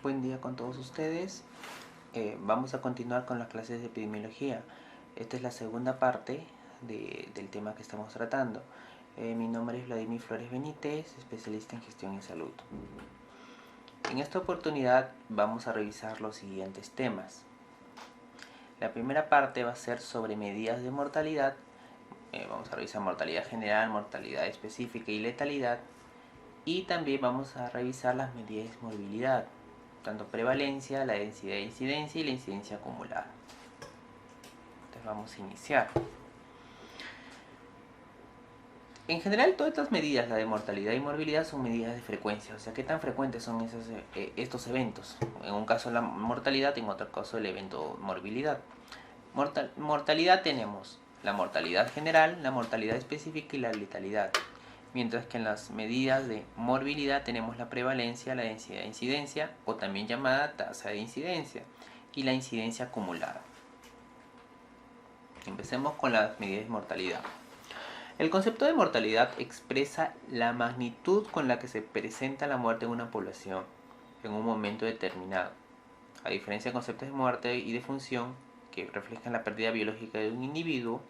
Buen día con todos ustedes. Vamos a continuar con las clases de epidemiología. Esta es la segunda parte del tema que estamos tratando. Mi nombre es Vladimir Flores Benítez, especialista en gestión y salud. En esta oportunidad vamos a revisar los siguientes temas. La primera parte va a ser sobre medidas de mortalidad. Vamos a revisar mortalidad general, mortalidad específica y letalidad. Y también vamos a revisar las medidas de morbilidad, tanto prevalencia, la densidad de incidencia y la incidencia acumulada. Entonces vamos a iniciar. En general, todas estas medidas, la de mortalidad y morbilidad, son medidas de frecuencia. O sea, ¿qué tan frecuentes son estos eventos? En un caso la mortalidad, en otro caso el evento morbilidad. Mortalidad tenemos la mortalidad general, la mortalidad específica y la letalidad. Mientras que en las medidas de morbilidad tenemos la prevalencia, la densidad de incidencia, o también llamada tasa de incidencia, y la incidencia acumulada. Empecemos con las medidas de mortalidad. El concepto de mortalidad expresa la magnitud con la que se presenta la muerte en una población en un momento determinado. A diferencia de conceptos de muerte y defunción, que reflejan la pérdida biológica de un individuo,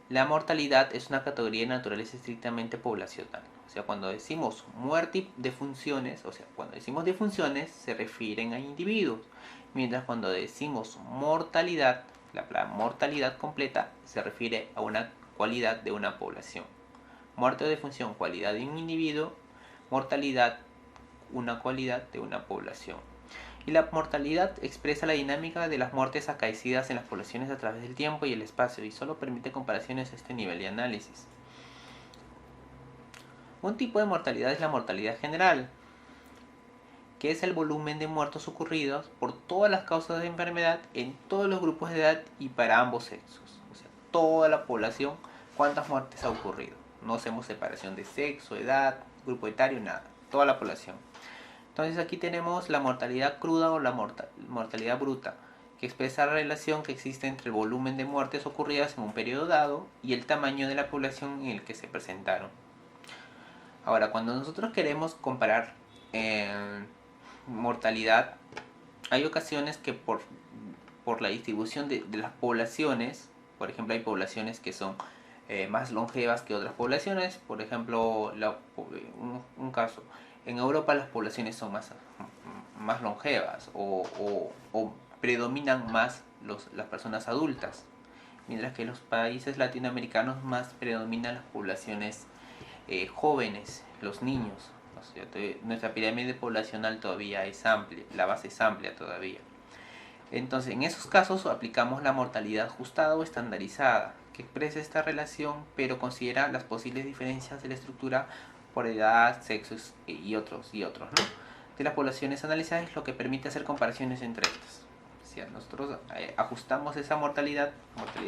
la mortalidad es una categoría de naturaleza estrictamente poblacional. O sea, cuando decimos muerte y defunciones, cuando decimos defunciones se refieren a individuos, mientras cuando decimos mortalidad, la palabra mortalidad completa se refiere a una cualidad de una población. Muerte o defunción, cualidad de un individuo; mortalidad, una cualidad de una población. Y la mortalidad expresa la dinámica de las muertes acaecidas en las poblaciones a través del tiempo y el espacio, y solo permite comparaciones a este nivel de análisis. Un tipo de mortalidad es la mortalidad general, que es el volumen de muertos ocurridos por todas las causas de enfermedad en todos los grupos de edad y para ambos sexos. O sea, toda la población, cuántas muertes ha ocurrido. No hacemos separación de sexo, edad, grupo etario, nada. Toda la población. Entonces aquí tenemos la mortalidad cruda o la mortalidad bruta, que expresa la relación que existe entre el volumen de muertes ocurridas en un periodo dado y el tamaño de la población en el que se presentaron. Ahora, cuando nosotros queremos comparar mortalidad, hay ocasiones que por la distribución de las poblaciones, por ejemplo, hay poblaciones que son más longevas que otras poblaciones. Por ejemplo, un caso, en Europa las poblaciones son más longevas o predominan más las personas adultas, mientras que en los países latinoamericanos más predominan las poblaciones jóvenes, los niños. O sea, nuestra pirámide poblacional todavía es amplia, la base es amplia todavía. Entonces, en esos casos aplicamos la mortalidad ajustada o estandarizada, que expresa esta relación, pero considera las posibles diferencias de la estructura por edad, sexos y otros, ¿no? De las poblaciones analizadas, lo que permite hacer comparaciones entre estas. O sea, nosotros ajustamos esa mortalidad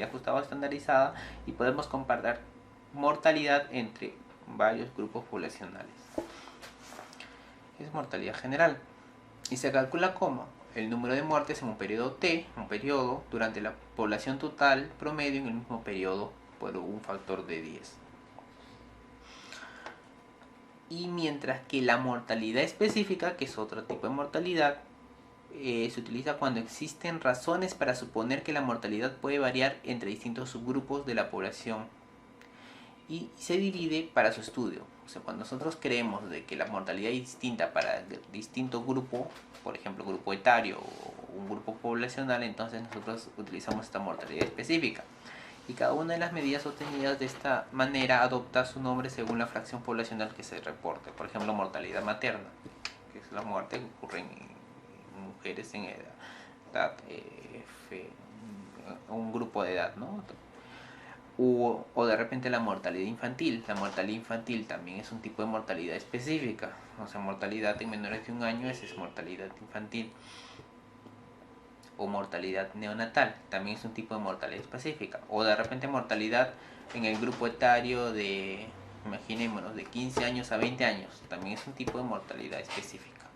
ajustada o estandarizada, y podemos comparar mortalidad entre varios grupos poblacionales. Es mortalidad general y se calcula como el número de muertes en un periodo T, durante la población total promedio en el mismo periodo por un factor de 10. Y mientras que la mortalidad específica, que es otro tipo de mortalidad, se utiliza cuando existen razones para suponer que la mortalidad puede variar entre distintos subgrupos de la población, y se divide para su estudio. O sea, cuando nosotros creemos de que la mortalidad es distinta para distintos grupos, por ejemplo, grupo etario o un grupo poblacional, entonces nosotros utilizamos esta mortalidad específica. Y cada una de las medidas obtenidas de esta manera adopta su nombre según la fracción poblacional que se reporte. Por ejemplo, mortalidad materna, que es la muerte que ocurre en mujeres en edad, un grupo de edad, ¿no? O de repente la mortalidad infantil. La mortalidad infantil también es un tipo de mortalidad específica. O sea, mortalidad en menores de 1 año, esa es mortalidad infantil. O mortalidad neonatal, también es un tipo de mortalidad específica. O de repente mortalidad en el grupo etario de, imaginémonos, de 15 años a 20 años, también es un tipo de mortalidad específica.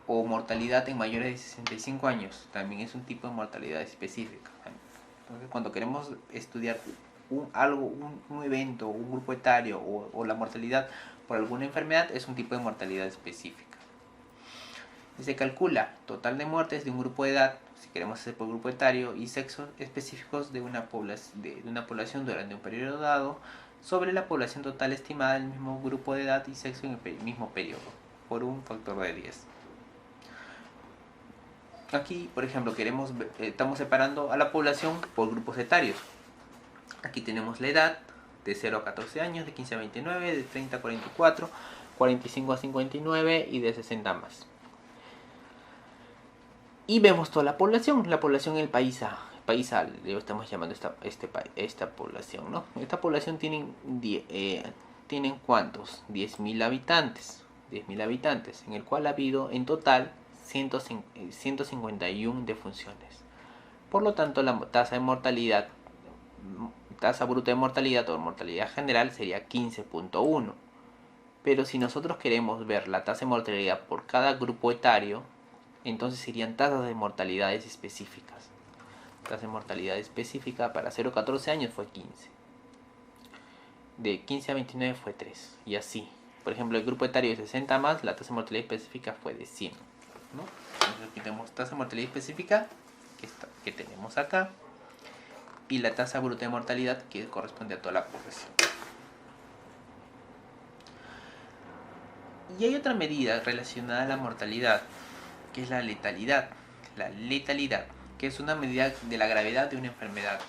O mortalidad en mayores de 65 años, también es un tipo de mortalidad específica. Entonces, cuando queremos estudiar un evento, un grupo etario o la mortalidad por alguna enfermedad, es un tipo de mortalidad específica. Y se calcula total de muertes de un grupo de edad, si queremos hacer por grupo etario, y sexos específicos de una población durante un periodo dado, sobre la población total estimada del mismo grupo de edad y sexo en el mismo periodo, por un factor de 10. Aquí, por ejemplo, estamos separando a la población por grupos etarios. Aquí tenemos la edad de 0 a 14 años, de 15 a 29, de 30 a 44, 45 a 59 y de 60 a más. Y vemos toda la población en el paisal, le estamos llamando esta población, ¿no? Esta población tienen ¿cuántos? 10.000 habitantes, en el cual ha habido en total 151 defunciones. Por lo tanto, la tasa bruta de mortalidad o mortalidad general sería 15.1. Pero si nosotros queremos ver la tasa de mortalidad por cada grupo etario, entonces serían tasas de mortalidades específicas. Tasa de mortalidad específica para 0 a 14 años fue 15. De 15 a 29 fue 3. Y así. Por ejemplo, el grupo etario de 60 más, la tasa de mortalidad específica fue de 100. ¿No? Entonces aquí tenemos tasa de mortalidad específica, que tenemos acá, y la tasa bruta de mortalidad, que corresponde a toda la población. Y hay otra medida relacionada a la mortalidad, que es la letalidad. La letalidad, que es una medida de la gravedad de una enfermedad,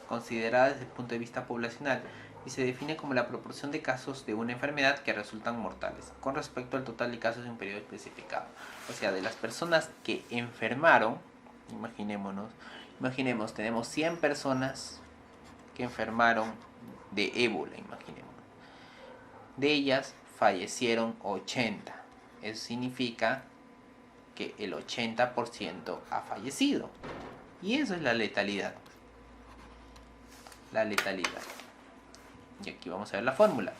considerada desde el punto de vista poblacional, y se define como la proporción de casos de una enfermedad que resultan mortales, con respecto al total de casos de un periodo especificado. O sea, de las personas que enfermaron, imaginemos, tenemos 100 personas que enfermaron de ébola, imaginemos. De ellas fallecieron 80. Eso significa que el 80% ha fallecido. Y eso es la letalidad. La letalidad. Y aquí vamos a ver la fórmula.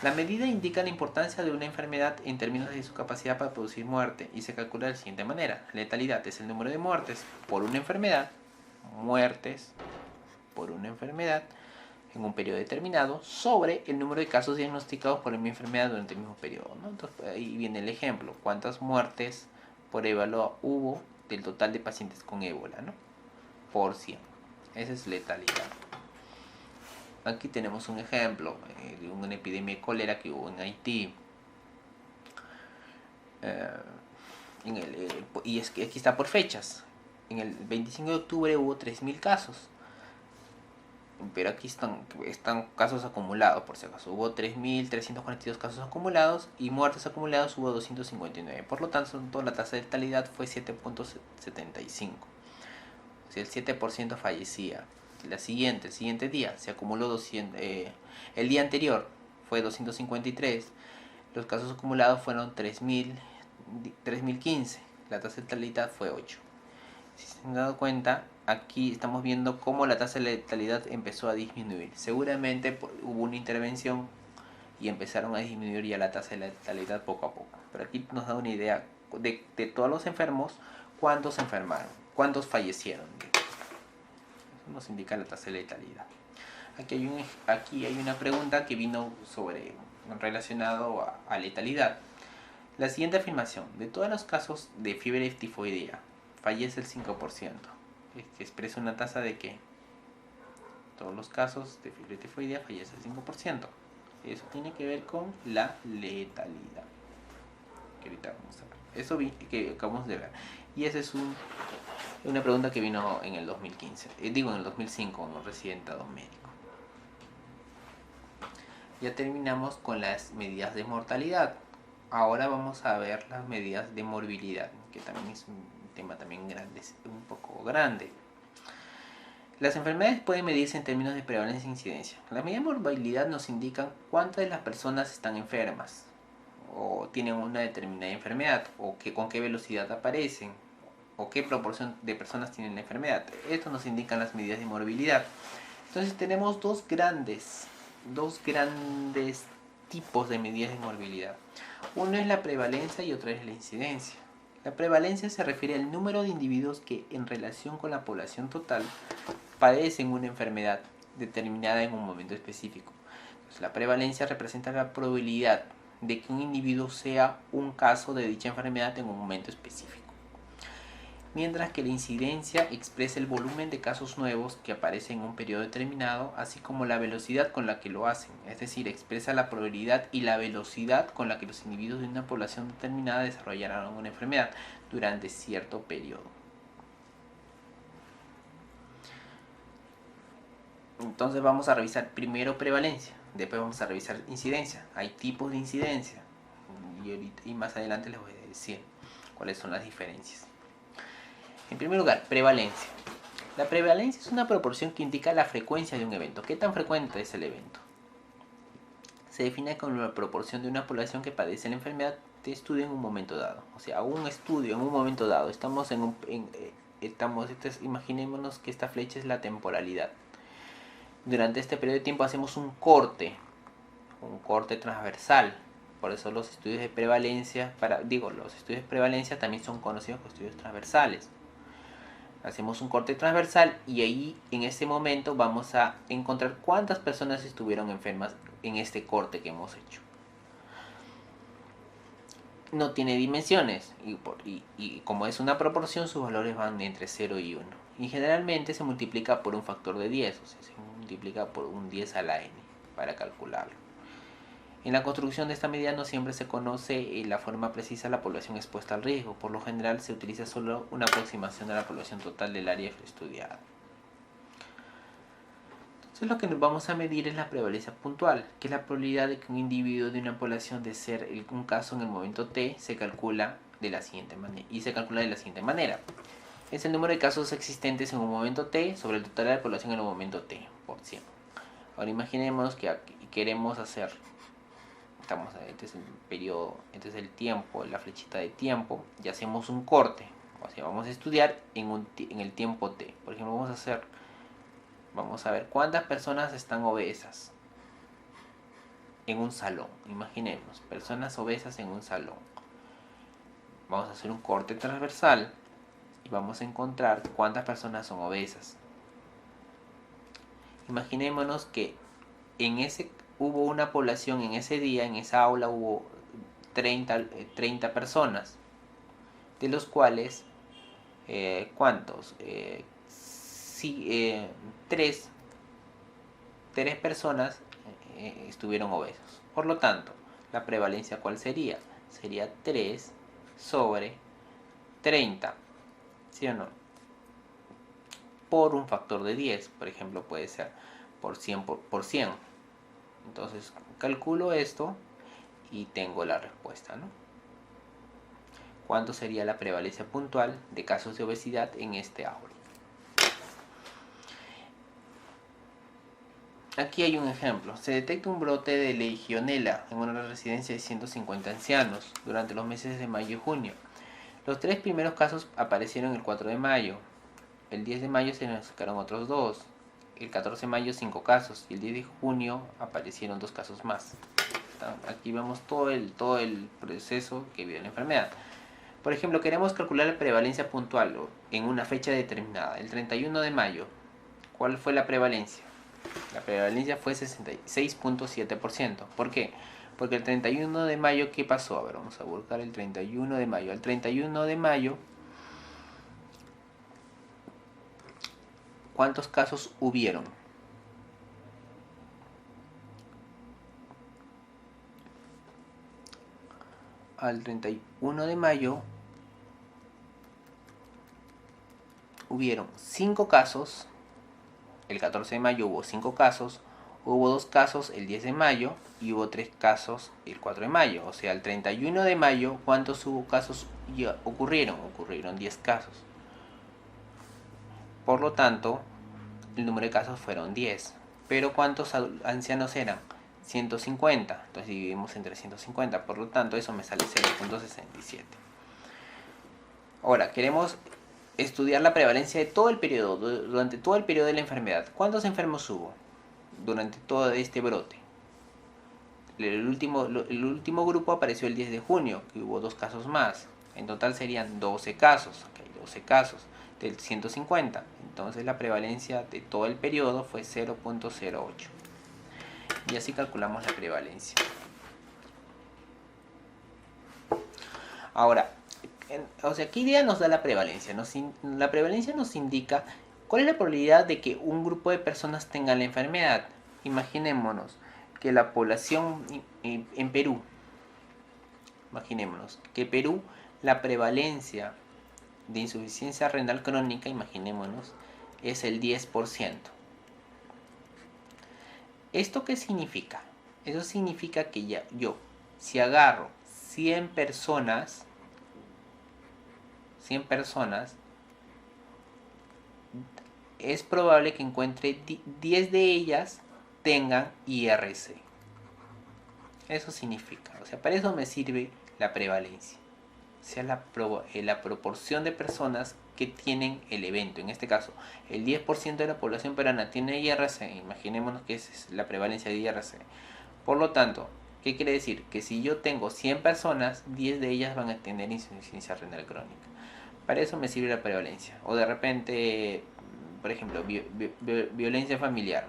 La medida indica la importancia de una enfermedad en términos de su capacidad para producir muerte y se calcula de la siguiente manera. Letalidad es el número de muertes por una enfermedad, en un periodo determinado, sobre el número de casos diagnosticados por la misma enfermedad durante el mismo periodo, ¿no? Entonces, ahí viene el ejemplo. ¿Cuántas muertes por ébola hubo del total de pacientes con ébola, ¿no? Por 100. Esa es letalidad. Aquí tenemos un ejemplo de una epidemia de cólera que hubo en Haití. Y es que aquí está por fechas. En el 25 de octubre hubo 3.000 casos. Pero aquí están casos acumulados, por si acaso. Hubo 3.342 casos acumulados y muertes acumuladas hubo 259. Por lo tanto, la tasa de letalidad fue 7.75. O sea, el 7% fallecía. El siguiente día se acumuló 200. El día anterior fue 253. Los casos acumulados fueron 3.015. La tasa de letalidad fue 8. Si se han dado cuenta, aquí estamos viendo cómo la tasa de letalidad empezó a disminuir. Seguramente hubo una intervención y empezaron a disminuir ya la tasa de letalidad poco a poco. Pero aquí nos da una idea de todos los enfermos, cuántos se enfermaron, cuántos fallecieron. Eso nos indica la tasa de letalidad. Aquí hay una pregunta que vino relacionado a letalidad. La siguiente afirmación: de todos los casos de fiebre tifoidea, fallece el 5%. Que expresa una tasa de que todos los casos de fiebre tifoidea fallece el 5%. Eso tiene que ver con la letalidad, que ahorita vamos a ver. Eso que acabamos de ver. Y esa es una pregunta que vino en el 2015. En el 2005, en los residentados médicos. Ya terminamos con las medidas de mortalidad. Ahora vamos a ver las medidas de morbilidad, que también es un tema también grande, un poco grande. Las enfermedades pueden medirse en términos de prevalencia e incidencia. Las medidas de morbilidad nos indican cuántas de las personas están enfermas o tienen una determinada enfermedad, o con qué velocidad aparecen, o qué proporción de personas tienen la enfermedad. Esto nos indican las medidas de morbilidad. Entonces tenemos dos grandes tipos de medidas de morbilidad. Uno es la prevalencia y otro es la incidencia. La prevalencia se refiere al número de individuos que, en relación con la población total, padecen una enfermedad determinada en un momento específico. Entonces, la prevalencia representa la probabilidad de que un individuo sea un caso de dicha enfermedad en un momento específico. Mientras que la incidencia expresa el volumen de casos nuevos que aparecen en un periodo determinado, así como la velocidad con la que lo hacen, es decir, expresa la probabilidad y la velocidad con la que los individuos de una población determinada desarrollarán una enfermedad durante cierto periodo. Entonces vamos a revisar primero prevalencia, después vamos a revisar incidencia. Hay tipos de incidencia y más adelante les voy a decir cuáles son las diferencias. En primer lugar, prevalencia. La prevalencia es una proporción que indica la frecuencia de un evento. ¿Qué tan frecuente es el evento? Se define como la proporción de una población que padece la enfermedad de estudio en un momento dado. O sea, un estudio en un momento dado. Imaginémonos que esta flecha es la temporalidad. Durante este periodo de tiempo hacemos un corte transversal. Por eso los estudios de prevalencia, los estudios de prevalencia también son conocidos como estudios transversales. Hacemos un corte transversal y ahí en ese momento vamos a encontrar cuántas personas estuvieron enfermas en este corte que hemos hecho. No tiene dimensiones y como es una proporción, sus valores van entre 0 y 1. Y generalmente se multiplica por un factor de 10, o sea, se multiplica por un 10 a la n para calcularlo. En la construcción de esta medida no siempre se conoce la forma precisa de la población expuesta al riesgo. Por lo general se utiliza solo una aproximación de la población total del área estudiada. Entonces lo que nos vamos a medir es la prevalencia puntual, que es la probabilidad de que un individuo de una población de ser un caso en el momento t se calcula de la siguiente manera. Es el número de casos existentes en un momento t sobre el total de la población en un momento t por 100. Ahora imaginemos que aquí queremos hacer... Este es el periodo, este es el tiempo, la flechita de tiempo, y hacemos un corte. O sea, vamos a estudiar en el tiempo t. Por ejemplo, vamos a ver cuántas personas están obesas en un salón. Imaginemos, personas obesas en un salón. Vamos a hacer un corte transversal y vamos a encontrar cuántas personas son obesas. Imaginémonos que hubo una población en ese día, en esa aula hubo 30 personas, de los cuales, ¿cuántos? Tres personas estuvieron obesos. Por lo tanto, la prevalencia, ¿cuál sería? Sería 3 sobre 30, ¿sí o no? Por un factor de 10, por ejemplo, puede ser por 100 por 100. Entonces calculo esto y tengo la respuesta, ¿no? ¿Cuánto sería la prevalencia puntual de casos de obesidad en este aula? Aquí hay un ejemplo. Se detecta un brote de Legionela en una residencia de 150 ancianos durante los meses de mayo y junio. Los 3 primeros casos aparecieron el 4 de mayo. El 10 de mayo se diagnosticaron otros 2. El 14 de mayo 5 casos y el 10 de junio aparecieron 2 casos más. Aquí vemos todo el proceso que vive la enfermedad. Por ejemplo, queremos calcular la prevalencia puntual en una fecha determinada. El 31 de mayo, ¿cuál fue la prevalencia? La prevalencia fue 66.7%. ¿Por qué? Porque el 31 de mayo, ¿qué pasó? A ver, vamos a buscar el 31 de mayo. El 31 de mayo, ¿cuántos casos hubieron? Al 31 de mayo hubieron 5 casos. El 14 de mayo hubo 5 casos. Hubo 2 casos el 10 de mayo y hubo 3 casos el 4 de mayo. O sea, el 31 de mayo, ¿cuántos casos ocurrieron? Ocurrieron 10 casos. Por lo tanto, el número de casos fueron 10. Pero ¿cuántos ancianos eran? 150. Entonces dividimos entre 150. Por lo tanto, eso me sale 0.67. Ahora, queremos estudiar la prevalencia de todo el periodo, durante todo el periodo de la enfermedad. ¿Cuántos enfermos hubo durante todo este brote? El último grupo apareció el 10 de junio, que hubo 2 casos más. En total serían 12 casos. Aquí hay 12 casos del 150. Entonces la prevalencia de todo el periodo fue 0.08. Y así calculamos la prevalencia. Ahora, o sea, ¿qué idea nos da la prevalencia? La prevalencia nos indica cuál es la probabilidad de que un grupo de personas tenga la enfermedad. Imaginémonos que la población en Perú, imaginémonos que Perú, la prevalencia de insuficiencia renal crónica, imaginémonos, es el 10%. ¿Esto qué significa? Eso significa que yo, si agarro 100 personas, 100 personas, es probable que encuentre 10 de ellas tengan IRC. Eso significa, o sea, para eso me sirve la prevalencia. O sea, la proporción de personas que tienen el evento. En este caso, el 10% de la población peruana tiene IRC. Imaginémonos que esa es la prevalencia de IRC. Por lo tanto, ¿qué quiere decir? Que si yo tengo 100 personas, 10 de ellas van a tener insuficiencia renal crónica. Para eso me sirve la prevalencia. O de repente, por ejemplo, violencia familiar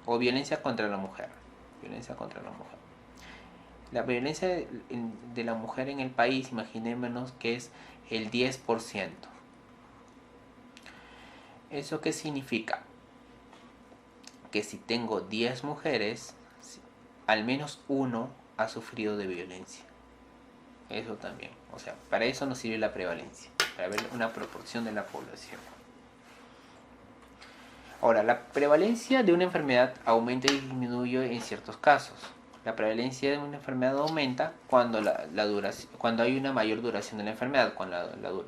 o violencia contra la mujer. Violencia contra la mujer. La violencia de la mujer en el país, imaginémonos que es el 10%. ¿Eso qué significa? Que si tengo 10 mujeres, al menos uno ha sufrido de violencia. Eso también. O sea, para eso nos sirve la prevalencia, para ver una proporción de la población. Ahora, la prevalencia de una enfermedad aumenta y disminuye en ciertos casos. La prevalencia de una enfermedad aumenta cuando, cuando hay una mayor duración de la enfermedad. Cuando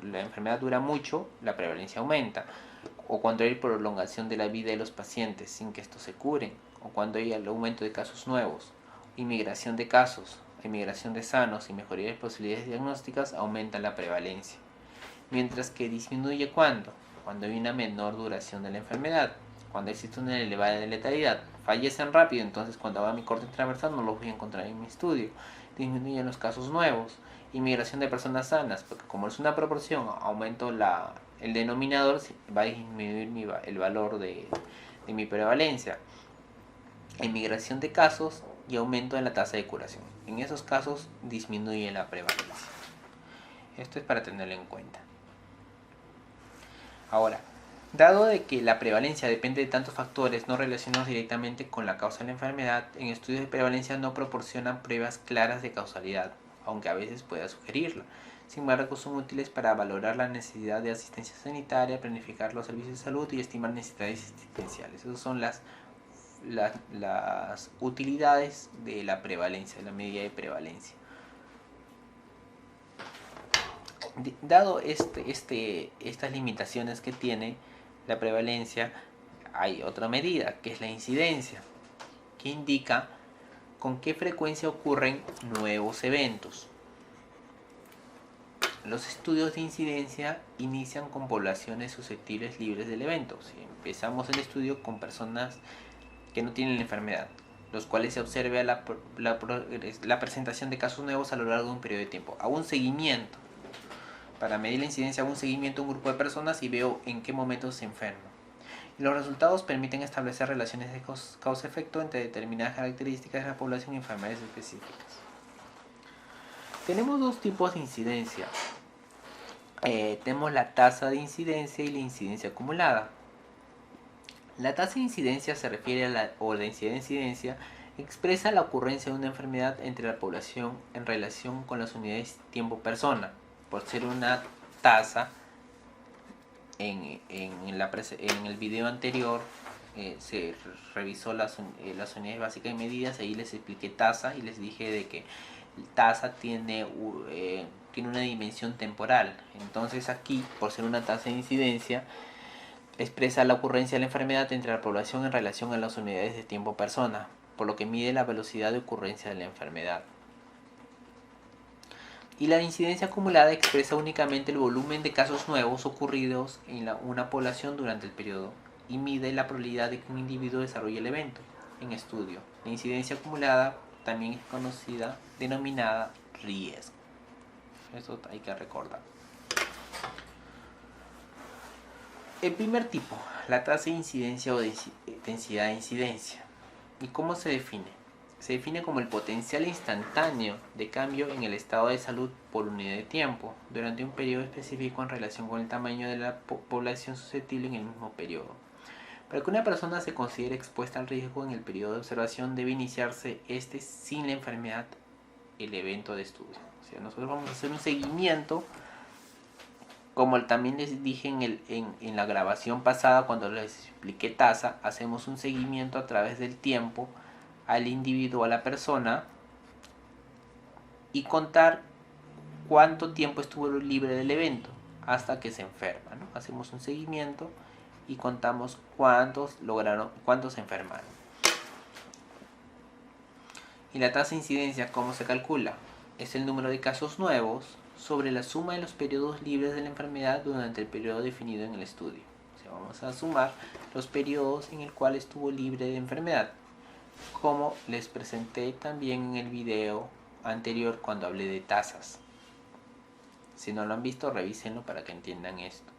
la enfermedad dura mucho, la prevalencia aumenta. O cuando hay prolongación de la vida de los pacientes sin que estos se curen. O cuando hay el aumento de casos nuevos. Inmigración de casos, inmigración de sanos y mejoría de posibilidades diagnósticas aumentan la prevalencia. Mientras que disminuye cuando hay una menor duración de la enfermedad, cuando existe una elevada letalidad, fallecen rápido, entonces cuando haga mi corte transversal no los voy a encontrar en mi estudio. Disminuyen los casos nuevos, inmigración de personas sanas, porque como es una proporción, aumento el denominador, va a disminuir el valor de mi prevalencia. Inmigración de casos y aumento en la tasa de curación. En esos casos disminuye la prevalencia. Esto es para tenerlo en cuenta. Ahora, dado de que la prevalencia depende de tantos factores no relacionados directamente con la causa de la enfermedad, en estudios de prevalencia no proporcionan pruebas claras de causalidad, aunque a veces pueda sugerirla. Sin embargo, son útiles para valorar la necesidad de asistencia sanitaria, planificar los servicios de salud y estimar necesidades asistenciales. Esas son las utilidades de la prevalencia, de la medida de prevalencia. Dado estas limitaciones que tiene la prevalencia, hay otra medida que es la incidencia, que indica con qué frecuencia ocurren nuevos eventos. Los estudios de incidencia inician con poblaciones susceptibles libres del evento. Si empezamos el estudio con personas que no tienen la enfermedad, los cuales se observa la presentación de casos nuevos a lo largo de un periodo de tiempo. Hago un seguimiento. Para medir la incidencia hago un seguimiento a un grupo de personas y veo en qué momento se enferman. Y los resultados permiten establecer relaciones de causa-efecto entre determinadas características de la población y enfermedades específicas. Tenemos dos tipos de incidencia. Tenemos la tasa de incidencia y la incidencia acumulada. La tasa de incidencia se refiere a la densidad de incidencia, expresa la ocurrencia de una enfermedad entre la población en relación con las unidades tiempo-persona. Por ser una tasa, en el video anterior se revisó las unidades básicas y medidas. Ahí les expliqué tasa y les dije de que tasa tiene una dimensión temporal. Entonces aquí, por ser una tasa de incidencia, expresa la ocurrencia de la enfermedad entre la población en relación a las unidades de tiempo persona, por lo que mide la velocidad de ocurrencia de la enfermedad. Y la incidencia acumulada expresa únicamente el volumen de casos nuevos ocurridos en una población durante el periodo y mide la probabilidad de que un individuo desarrolle el evento en estudio. La incidencia acumulada también es conocida, denominada riesgo. Eso hay que recordar. El primer tipo, la tasa de incidencia o densidad de incidencia. ¿Y cómo se define? se define como el potencial instantáneo de cambio en el estado de salud por unidad de tiempo durante un periodo específico en relación con el tamaño de la población susceptible en el mismo periodo. Para que una persona se considere expuesta al riesgo en el periodo de observación, debe iniciarse sin la enfermedad, el evento de estudio. O sea, nosotros vamos a hacer un seguimiento, como también les dije en la grabación pasada cuando les expliqué tasa, hacemos un seguimiento a través del tiempo al individuo, a la persona, y contar cuánto tiempo estuvo libre del evento hasta que se enferma, ¿no? Hacemos un seguimiento y contamos cuántos se enfermaron. Y la tasa de incidencia, ¿cómo se calcula? Es el número de casos nuevos sobre la suma de los periodos libres de la enfermedad durante el periodo definido en el estudio. O sea, vamos a sumar los periodos en el cual estuvo libre de enfermedad, como les presenté también en el video anterior cuando hablé de tasas. Si no lo han visto, revísenlo para que entiendan esto.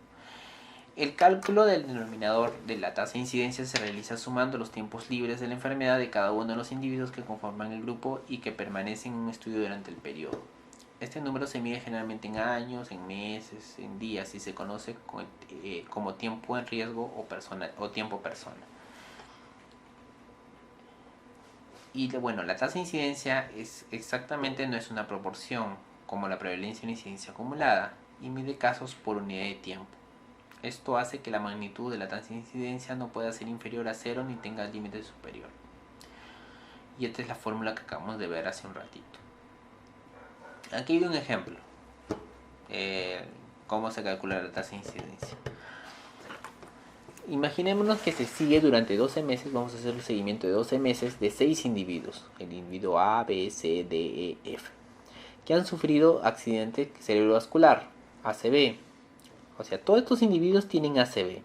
El cálculo del denominador de la tasa de incidencia se realiza sumando los tiempos libres de la enfermedad de cada uno de los individuos que conforman el grupo y que permanecen en un estudio durante el periodo. Este número se mide generalmente en años, en meses, en días y se conoce como tiempo en riesgo o tiempo persona. Y bueno, la tasa de incidencia no es una proporción como la prevalencia o incidencia acumulada y mide casos por unidad de tiempo. Esto hace que la magnitud de la tasa de incidencia no pueda ser inferior a 0 ni tenga límite superior. Y esta es la fórmula que acabamos de ver hace un ratito. Aquí hay un ejemplo. Cómo se calcula la tasa de incidencia. Imaginémonos que se sigue durante 12 meses, vamos a hacer un seguimiento de 12 meses de 6 individuos, el individuo A, B, C, D, E, F, que han sufrido accidente cerebrovascular, ACV. O sea, todos estos individuos tienen ACV.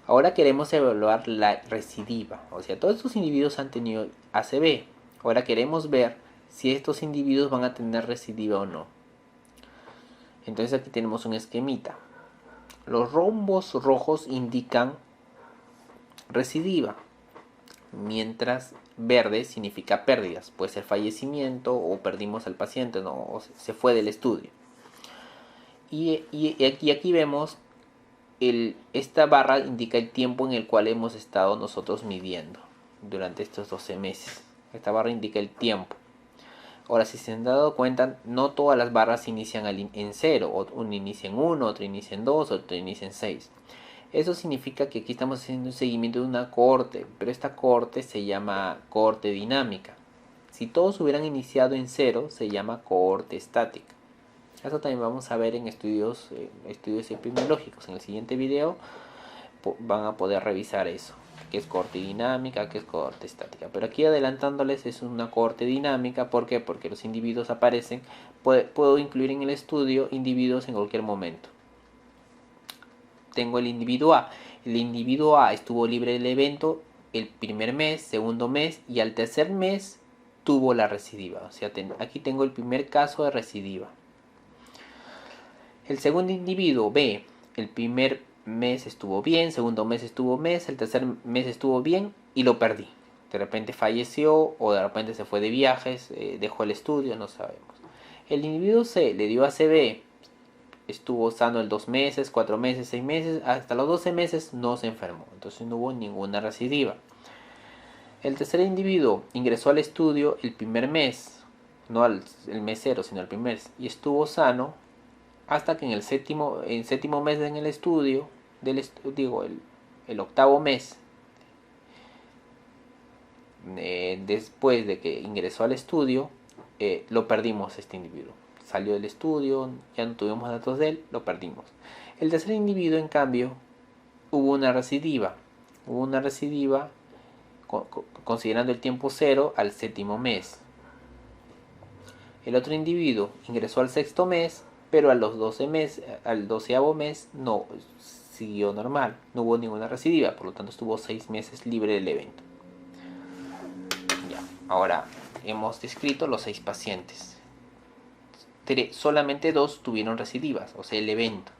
Ahora queremos evaluar la recidiva, o sea, todos estos individuos han tenido ACV. Ahora queremos ver si estos individuos van a tener recidiva o no. Entonces aquí tenemos un esquemita. Los rombos rojos indican recidiva, mientras verde significa pérdidas. Puede ser fallecimiento o perdimos al paciente, no, o se fue del estudio. Y aquí vemos, esta barra indica el tiempo en el cual hemos estado nosotros midiendo durante estos 12 meses. Esta barra indica el tiempo. Ahora, si se han dado cuenta, no todas las barras inician en 0. Una inicia en 1, otra inicia en 2, otra inicia en 6. Eso significa que aquí estamos haciendo un seguimiento de una cohorte, pero esta cohorte se llama cohorte dinámica. Si todos hubieran iniciado en 0, se llama cohorte estática. Eso también vamos a ver en estudios epidemiológicos. En el siguiente video van a poder revisar eso, que es cohorte dinámica, que es cohorte estática. Pero aquí adelantándoles, es una cohorte dinámica. ¿Por qué? Porque los individuos aparecen. Puedo incluir en el estudio individuos en cualquier momento. Tengo el individuo A. El individuo A estuvo libre del evento el primer mes, segundo mes, y al tercer mes tuvo la recidiva. O sea, aquí tengo el primer caso de recidiva. El segundo individuo B, el primer mes estuvo bien, segundo mes estuvo bien, el tercer mes estuvo bien y lo perdí. De repente falleció o de repente se fue de viajes, dejó el estudio, no sabemos. El individuo C le dio ACV, estuvo sano el 2 meses, 4 meses, 6 meses, hasta los 12 meses no se enfermó, entonces no hubo ninguna recidiva. El tercer individuo ingresó al estudio el primer mes, no el mes 0, sino el primer mes, y estuvo sano hasta que en el séptimo mes en el estudio, el octavo mes, después de que ingresó al estudio, lo perdimos este individuo. Salió del estudio, ya no tuvimos datos de él, lo perdimos. El tercer individuo, en cambio, hubo una recidiva considerando el tiempo 0 al séptimo mes. El otro individuo ingresó al sexto mes, pero al 12avo mes no siguió normal, no hubo ninguna recidiva, por lo tanto estuvo 6 meses libre del evento. Ya, ahora hemos descrito los 6 pacientes. Solamente 2 tuvieron recidivas, o sea, el evento.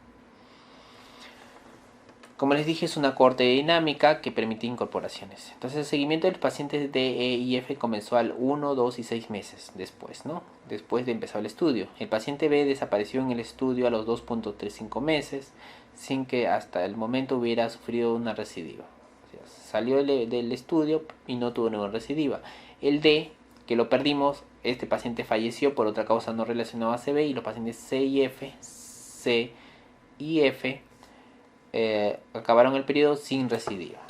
Como les dije, es una cohorte dinámica que permite incorporaciones. Entonces el seguimiento de los pacientes D, E y F comenzó al 1, 2 y 6 meses después, ¿no? Después de empezar el estudio. El paciente B desapareció en el estudio a los 2.35 meses sin que hasta el momento hubiera sufrido una recidiva. O sea, salió del estudio y no tuvo ninguna recidiva. El D, que lo perdimos, este paciente falleció por otra causa no relacionada a CB, y los pacientes C y F, C y F acabaron el periodo sin recidiva.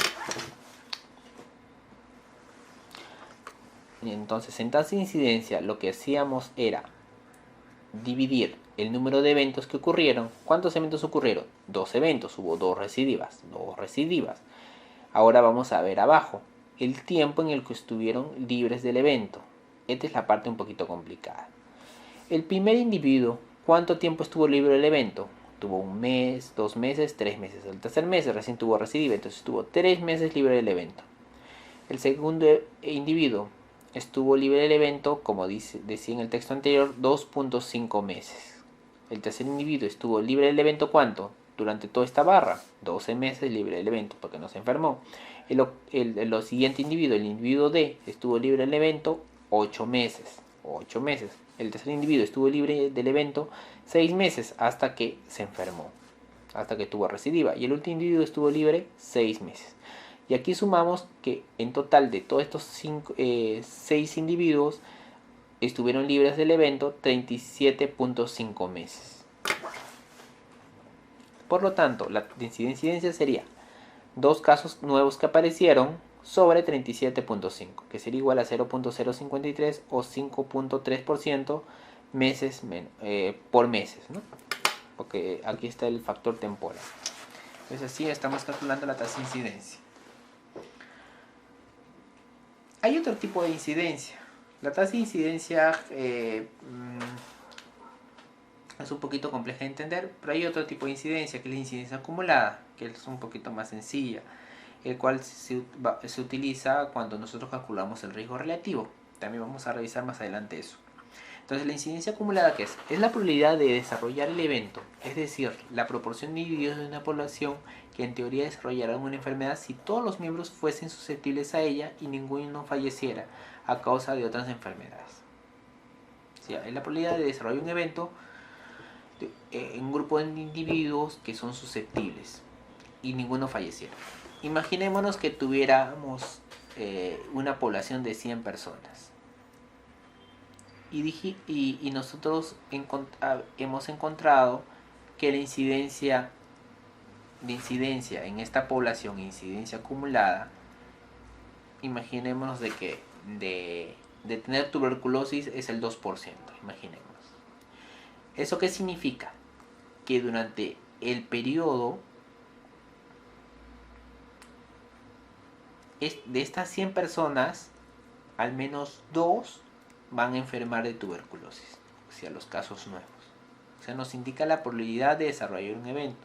Entonces, en tasa de incidencia, lo que hacíamos era dividir el número de eventos que ocurrieron. ¿Cuántos eventos ocurrieron? 2 eventos, hubo 2 recidivas. Ahora vamos a ver abajo el tiempo en el que estuvieron libres del evento. Esta es la parte un poquito complicada. El primer individuo, ¿cuánto tiempo estuvo libre del evento? Tuvo 1 mes, 2 meses, 3 meses. El tercer mes recién tuvo recidiva, entonces estuvo 3 meses libre del evento. El segundo individuo estuvo libre del evento, como decía en el texto anterior, 2.5 meses. El tercer individuo estuvo libre del evento, ¿cuánto? Durante toda esta barra, 12 meses libre del evento porque no se enfermó. El siguiente individuo, el individuo D, estuvo libre del evento 8 meses. 8 meses. El tercer individuo estuvo libre del evento 6 meses hasta que se enfermó, hasta que tuvo recidiva. Y el último individuo estuvo libre 6 meses. Y aquí sumamos que en total de todos estos 6 individuos estuvieron libres del evento 37.5 meses. Por lo tanto, la incidencia sería 2 casos nuevos que aparecieron sobre 37.5, que sería igual a 0.053 o 5.3% meses por meses, ¿no? Porque aquí está el factor temporal. Entonces así estamos calculando la tasa de incidencia. Hay otro tipo de incidencia. La tasa de incidencia es un poquito compleja de entender, pero hay otro tipo de incidencia, que es la incidencia acumulada, que es un poquito más sencilla, el cual se utiliza cuando nosotros calculamos el riesgo relativo. También vamos a revisar más adelante eso. Entonces, la incidencia acumulada, ¿qué es? Es la probabilidad de desarrollar el evento, es decir, la proporción de individuos de una población que en teoría desarrollarán una enfermedad si todos los miembros fuesen susceptibles a ella y ninguno falleciera a causa de otras enfermedades. O sea, es la probabilidad de desarrollar un evento en un grupo de individuos que son susceptibles y ninguno falleciera. Imaginémonos que tuviéramos una población de 100 personas. Y nosotros hemos encontrado que la incidencia en esta población, incidencia acumulada, imaginémonos de que de tener tuberculosis es el 2%, imaginémonos. ¿Eso qué significa? Que durante el periodo de estas 100 personas, al menos 2 van a enfermar de tuberculosis, o sea, los casos nuevos. O sea, nos indica la probabilidad de desarrollar un evento.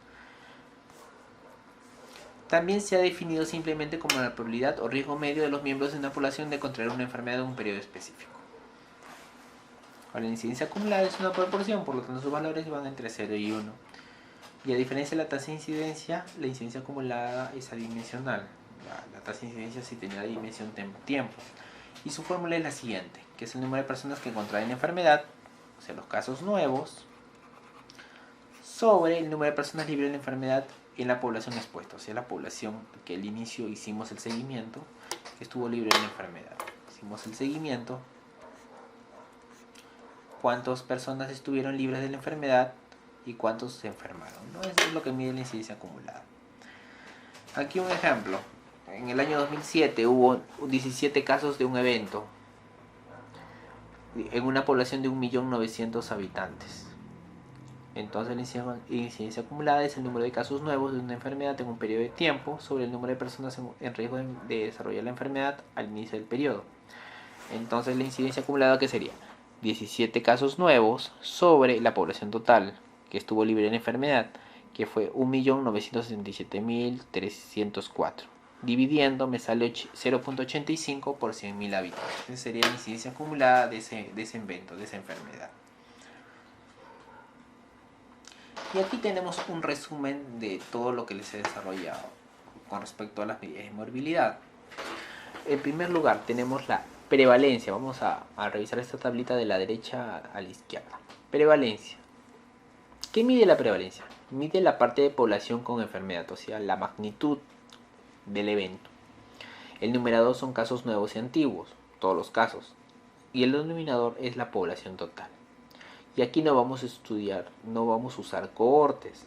También se ha definido simplemente como la probabilidad o riesgo medio de los miembros de una población de contraer una enfermedad en un periodo específico. Ahora, la incidencia acumulada es una proporción, por lo tanto sus valores van entre 0 y 1. Y a diferencia de la tasa de incidencia, la incidencia acumulada es adimensional. La tasa de incidencia sí tiene la dimensión tiempo. Y su fórmula es la siguiente, que es el número de personas que contraen la enfermedad, o sea, los casos nuevos, sobre el número de personas libres de la enfermedad en la población expuesta, o sea, la población que al inicio hicimos el seguimiento, que estuvo libre de la enfermedad. Hicimos el seguimiento, cuántas personas estuvieron libres de la enfermedad y cuántos se enfermaron, ¿no? Eso es lo que mide la incidencia acumulada. Aquí un ejemplo. En el año 2007 hubo 17 casos de un evento en una población de 1.900.000 habitantes. Entonces la incidencia acumulada es el número de casos nuevos de una enfermedad en un periodo de tiempo sobre el número de personas en riesgo de desarrollar la enfermedad al inicio del periodo. Entonces la incidencia acumulada, ¿qué sería? 17 casos nuevos sobre la población total que estuvo libre de la enfermedad, que fue 1.977.304. Dividiendo me sale 0.85 por 100.000 habitantes. Esa sería la incidencia acumulada de ese evento, de esa enfermedad. Y aquí tenemos un resumen de todo lo que les he desarrollado con respecto a las medidas de morbilidad. En primer lugar tenemos la prevalencia. Vamos a revisar esta tablita de la derecha a la izquierda. Prevalencia. ¿Qué mide la prevalencia? Mide la parte de población con enfermedad, o sea, la magnitud del evento. El numerador son casos nuevos y antiguos, todos los casos. Y el denominador es la población total. Y aquí no vamos a estudiar, no vamos a usar cohortes.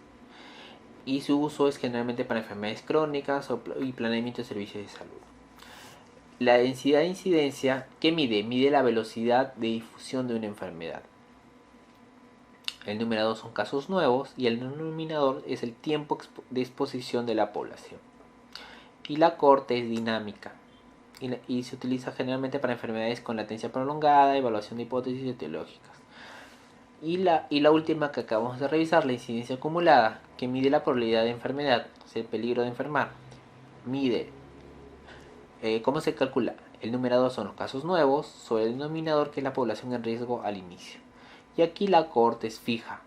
Y su uso es generalmente para enfermedades crónicas y planeamiento de servicios de salud. La densidad de incidencia, ¿qué mide? Mide la velocidad de difusión de una enfermedad. El numerador son casos nuevos y el denominador es el tiempo de exposición de la población. Y la cohorte es dinámica y se utiliza generalmente para enfermedades con latencia prolongada, evaluación de hipótesis etiológicas. Y la última que acabamos de revisar, la incidencia acumulada, que mide la probabilidad de enfermedad, o sea, el peligro de enfermar. Mide, ¿cómo se calcula? El numerador son los casos nuevos sobre el denominador, que es la población en riesgo al inicio. Y aquí la cohorte es fija.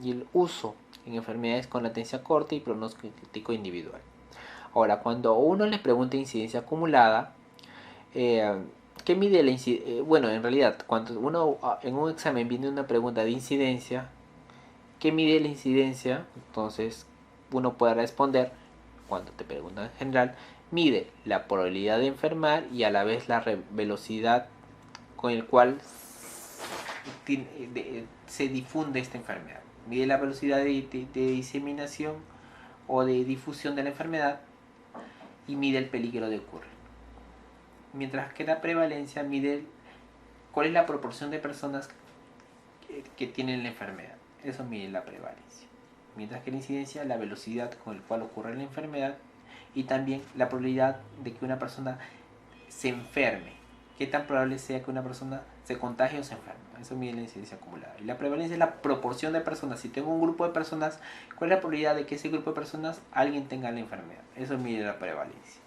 Y el uso en enfermedades con latencia corta y pronóstico individual. Ahora, cuando uno le pregunta incidencia acumulada, ¿qué mide la incidencia? Bueno, en realidad, cuando uno en un examen viene una pregunta de incidencia, ¿qué mide la incidencia? Entonces, uno puede responder, cuando te preguntan en general, mide la probabilidad de enfermar y a la vez la velocidad con el cual se difunde esta enfermedad. Mide la velocidad de diseminación o de difusión de la enfermedad y mide el peligro de ocurrir. Mientras que la prevalencia mide cuál es la proporción de personas que tienen la enfermedad. Eso mide la prevalencia. Mientras que la incidencia, la velocidad con la cual ocurre la enfermedad y también la probabilidad de que una persona se enferme. Qué tan probable sea que una persona se contagie o se enferme. Eso mide la incidencia acumulada. Y la prevalencia es la proporción de personas. Si tengo un grupo de personas, ¿cuál es la probabilidad de que ese grupo de personas alguien tenga la enfermedad? Eso mide la prevalencia.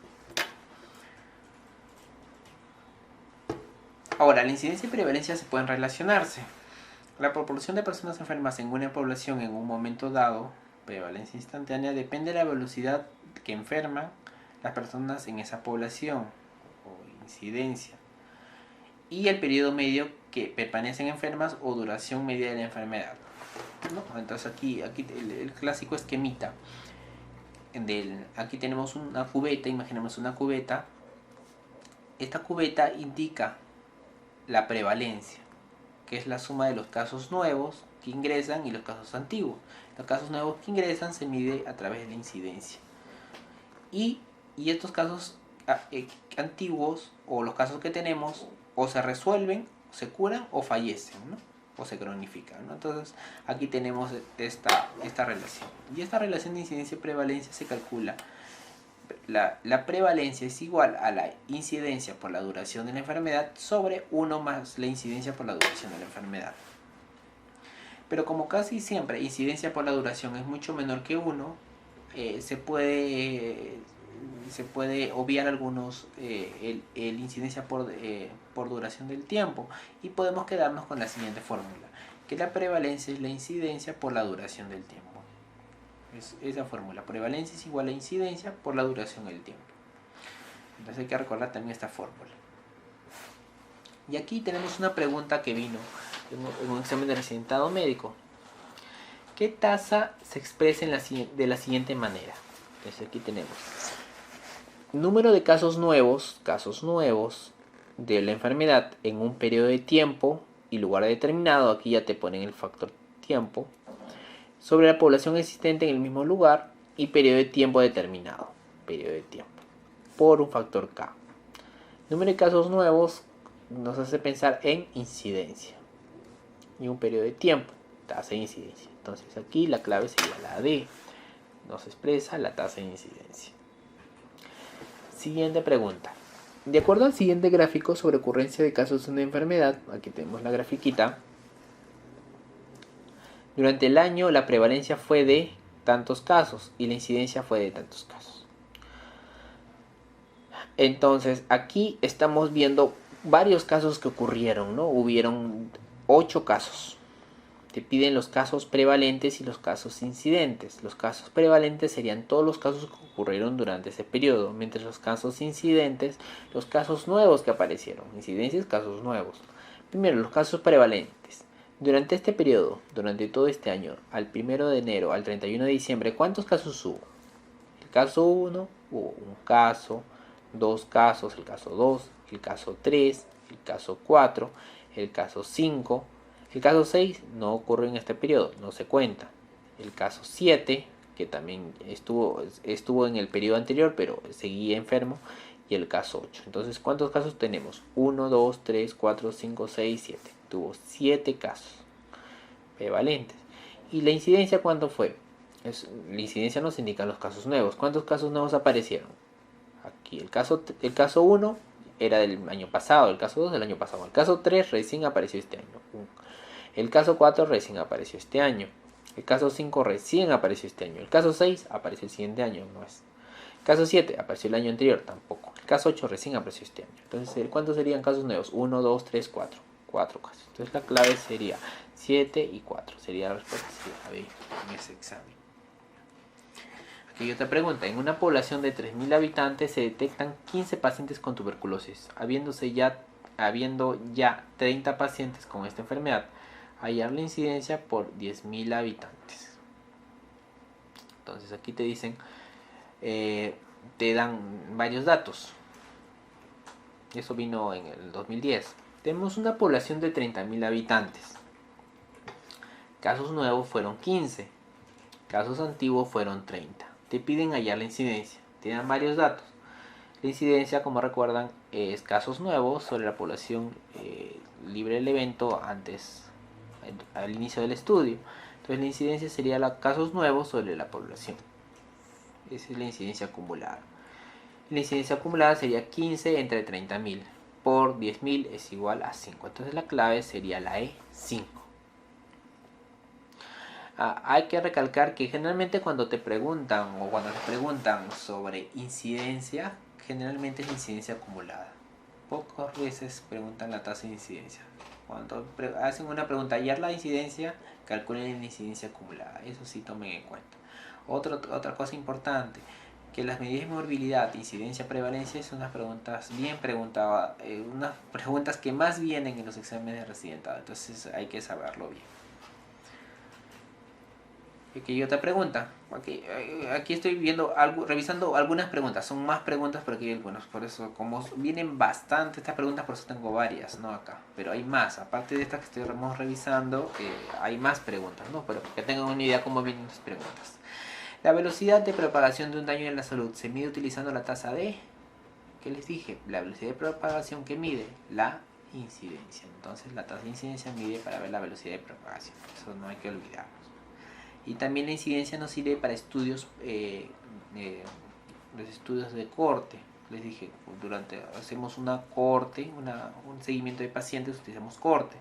Ahora, la incidencia y prevalencia se pueden relacionarse. La proporción de personas enfermas en una población en un momento dado, prevalencia instantánea, depende de la velocidad que enferman las personas en esa población, o incidencia, y el periodo medio que permanecen enfermas o duración media de la enfermedad, ¿no? Entonces aquí el clásico esquemita aquí tenemos una cubeta, imaginemos una cubeta. Esta cubeta indica la prevalencia, que es la suma de los casos nuevos que ingresan y los casos antiguos. Los casos nuevos que ingresan se mide a través de la incidencia. Y estos casos antiguos, o los casos que tenemos, o se resuelven, se curan o fallecen, ¿no? O se cronifican, ¿no? Entonces aquí tenemos esta relación. Y esta relación de incidencia y prevalencia se calcula. La prevalencia es igual a la incidencia por la duración de la enfermedad sobre 1 más la incidencia por la duración de la enfermedad. Pero como casi siempre incidencia por la duración es mucho menor que 1, se puede obviar algunos el incidencia por duración del tiempo, y podemos quedarnos con la siguiente fórmula, que la prevalencia es la incidencia por la duración del tiempo. Es esa fórmula, prevalencia es igual a incidencia por la duración del tiempo. Entonces hay que recordar también esta fórmula. Y aquí tenemos una pregunta que vino en un examen de recitado médico. ¿Qué tasa se expresa de la siguiente manera? Entonces aquí tenemos número de casos nuevos de la enfermedad en un periodo de tiempo y lugar determinado. Aquí ya te ponen el factor tiempo sobre la población existente en el mismo lugar y periodo de tiempo determinado, por un factor K. Número de casos nuevos nos hace pensar en incidencia y un periodo de tiempo, tasa de incidencia. Entonces aquí la clave sería la D, nos expresa la tasa de incidencia. Siguiente pregunta. De acuerdo al siguiente gráfico sobre ocurrencia de casos de una enfermedad, aquí tenemos la grafiquita. Durante el año la prevalencia fue de tantos casos y la incidencia fue de tantos casos. Entonces aquí estamos viendo varios casos que ocurrieron, ¿no? Hubieron 8 casos. te piden los casos prevalentes y los casos incidentes. Los casos prevalentes serían todos los casos que ocurrieron durante ese periodo, mientras los casos incidentes, los casos nuevos que aparecieron. Incidencias, casos nuevos. Primero, los casos prevalentes. Durante este periodo, durante todo este año, al 1 de enero al 31 de diciembre, ¿cuántos casos hubo? El caso 1, hubo un caso, dos casos, el caso 2, el caso 3, el caso 4, el caso 5, el caso 6 no ocurrió en este periodo, no se cuenta. El caso 7, que también estuvo en el periodo anterior, pero seguía enfermo, y el caso 8. Entonces, ¿cuántos casos tenemos? 1, 2, 3, 4, 5, 6, 7. Tuvo 7 casos prevalentes. ¿Y la incidencia cuánto fue? La incidencia nos indica los casos nuevos. ¿Cuántos casos nuevos aparecieron? Aquí el caso 1 era del año pasado, el caso 2 del año pasado, el caso 3 recién apareció este año, el caso 4 recién apareció este año, el caso 5 recién apareció este año, el caso 6 apareció el siguiente año, no es. El caso 7 apareció el año anterior, tampoco. El caso 8 recién apareció este año. Entonces, ¿cuántos serían casos nuevos? 1, 2, 3, 4. 4 casos. Entonces la clave sería 7 y 4. Sería la respuesta en ese examen. Aquí hay otra pregunta. En una población de 3.000 habitantes se detectan 15 pacientes con tuberculosis. Habiendo ya 30 pacientes con esta enfermedad, hallar la incidencia por 10.000 habitantes. Entonces aquí te dicen, te dan varios datos. Eso vino en el 2010. Tenemos una población de 30.000 habitantes. Casos nuevos fueron 15. Casos antiguos fueron 30. Te piden hallar la incidencia. Te dan varios datos. La incidencia, como recuerdan, es casos nuevos sobre la población libre del evento al inicio del estudio. Entonces la incidencia sería casos nuevos sobre la población. Esa es la incidencia acumulada. La incidencia acumulada sería 15 entre 30.000 por 10.000 es igual a 5. Entonces la clave sería la E5. Hay que recalcar que generalmente cuando te preguntan sobre incidencia, generalmente es la incidencia acumulada. Pocas veces preguntan la tasa de incidencia. Cuando hacen una pregunta, hallar la incidencia, calculen la incidencia acumulada. Eso sí, tomen en cuenta. Otra cosa importante, que las medidas de morbilidad, incidencia, prevalencia son unas preguntas bien preguntadas, unas preguntas que más vienen en los exámenes de residentado. Entonces hay que saberlo bien. Aquí hay otra pregunta. Aquí estoy revisando algunas preguntas. Son más preguntas, pero aquí hay algunas. Por eso, como vienen bastante estas preguntas, por eso tengo varias, ¿no? Acá. Pero hay más. Aparte de estas que estamos revisando, hay más preguntas, ¿no? Pero que tengan una idea cómo vienen las preguntas. La velocidad de propagación de un daño en la salud se mide utilizando la tasa de... ¿Qué les dije? La velocidad de propagación que mide la incidencia. Entonces, la tasa de incidencia mide para ver la velocidad de propagación. Eso no hay que olvidarlo. Y también la incidencia nos sirve para estudios, los estudios de corte. Les dije, hacemos una corte, un seguimiento de pacientes, utilizamos corte.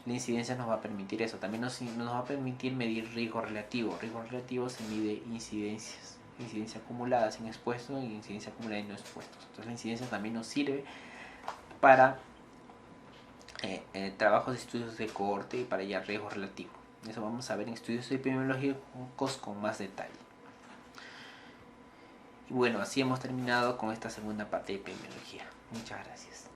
La incidencia nos va a permitir eso. También nos va a permitir medir riesgo relativo. Riesgo relativo se mide incidencias. Incidencia acumulada sin expuestos y incidencia acumulada y no expuestos. Entonces la incidencia también nos sirve para trabajos de estudios de corte y para hallar riesgo relativo. Eso vamos a ver en estudios epidemiológicos con más detalle. Y bueno, así hemos terminado con esta segunda parte de epidemiología. Muchas gracias.